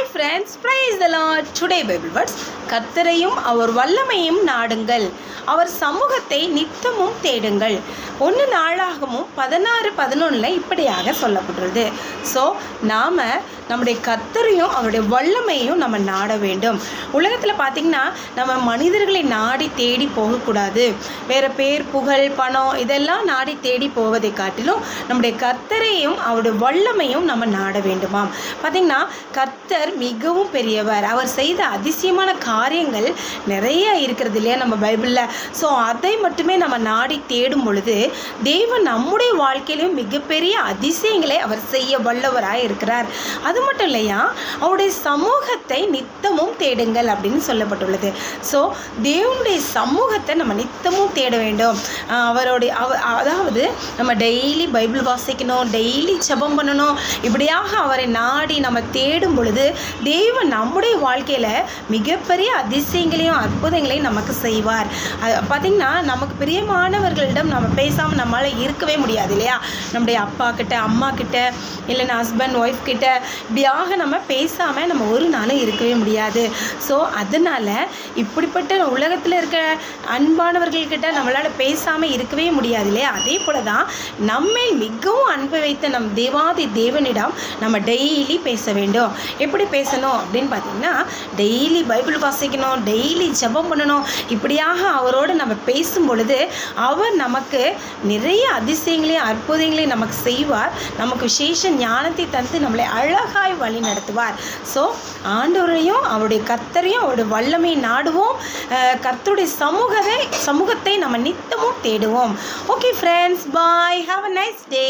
Hi friends, praise the Lord. Today Bible words, கர்த்தரையும் அவர் வல்லமையும் நாடுங்கள், அவர் சமூகத்தை நித்தமும் தேடுங்கள். 1 நாளாகமும் 16:11 இப்படியாக சொல்லப்பட்டுள்ளது. ஸோ நாம் நம்முடைய கர்த்தரையும் அவருடைய வல்லமையும் நம்ம நாட வேண்டும். உலகத்தில் பார்த்திங்கன்னா நம்ம மனிதர்களை நாடி தேடி போகக்கூடாது. வேறு பேர், புகழ், பணம் இதெல்லாம் நாடி தேடி போவதை காட்டிலும் நம்முடைய கர்த்தரையும் அவருடைய வல்லமையும் நம்ம நாட வேண்டுமாம். பார்த்திங்கன்னா கர்த்தர் மிகவும் பெரியவர். அவர் செய்த அதிசயமான காரியங்கள் நிறைய இருக்கிறது இல்லையா நம்ம பைபிளில். ஸோ அதை மட்டுமே நம்ம நாடி தேடும் பொழுது தேவன் நம்முடைய வாழ்க்கையிலும் மிகப்பெரிய அதிசயங்களை அவர் செய்ய வல்லவராக இருக்கிறார். அது மட்டும் இல்லையா, அவருடைய சமூகத்தை நித்தமும் தேடுங்கள் அப்படின்னு சொல்லப்பட்டுள்ளது. ஸோ தேவனுடைய சமூகத்தை நம்ம நித்தமும் தேட வேண்டும். அதாவது நம்ம டெய்லி பைபிள் வாசிக்கணும், டெய்லி ஜெபம் பண்ணணும். இப்படியாக அவரை நாடி நம்ம தேடும் பொழுது தேவன் நம்முடைய வாழ்க்கையில் மிகப்பெரிய அதிசயங்களையும் அற்புதங்களையும் நமக்கு செய்வார். பார்த்திங்கன்னா நமக்கு பிரியமானவர்களிடம் நம்ம பேசாமல் நம்மளால் இருக்கவே முடியாது இல்லையா. நம்முடைய அப்பா கிட்ட, அம்மா கிட்ட, இல்லைன்னா ஹஸ்பண்ட் ஒய்ஃப் கிட்ட இப்படியாக நம்ம பேசாமல் நம்ம ஒரு நாளும் இருக்கவே முடியாது. ஸோ அதனால் இப்படிப்பட்ட உலகத்தில் இருக்க அன்பானவர்கள்கிட்ட நம்மளால் பேசாமல் இருக்கவே முடியாது இல்லையா. அதே போல தான் நம்மை மிகவும் அன்பு வைத்த நம் தேவாதி தேவனிடம் நம்ம டெய்லி பேச வேண்டும். எப்படி பேசணும் அப்படின்னு பார்த்தீங்கன்னா, டெய்லி பைபிள் வாசிக்கணும், டெய்லி ஜெபம் பண்ணணும். இப்படியாக அவரோடு நம்ம பேசும் பொழுது அவர் நமக்கு நிறைய அதிசயங்களையும் அற்புதங்களையும் நமக்கு செய்வார். நமக்கு விசேஷ ஞானத்தை தந்து நம்மளை அழகாய் வழி நடத்துவார். ஸோ ஆண்டவரையும் அவருடைய கர்த்தரையும் அவருடைய வல்லமை நாடுவோம். கர்த்தருடைய சமூகத்தை நம்ம நித்தமும் தேடுவோம். Okay friends, bye, have a nice day.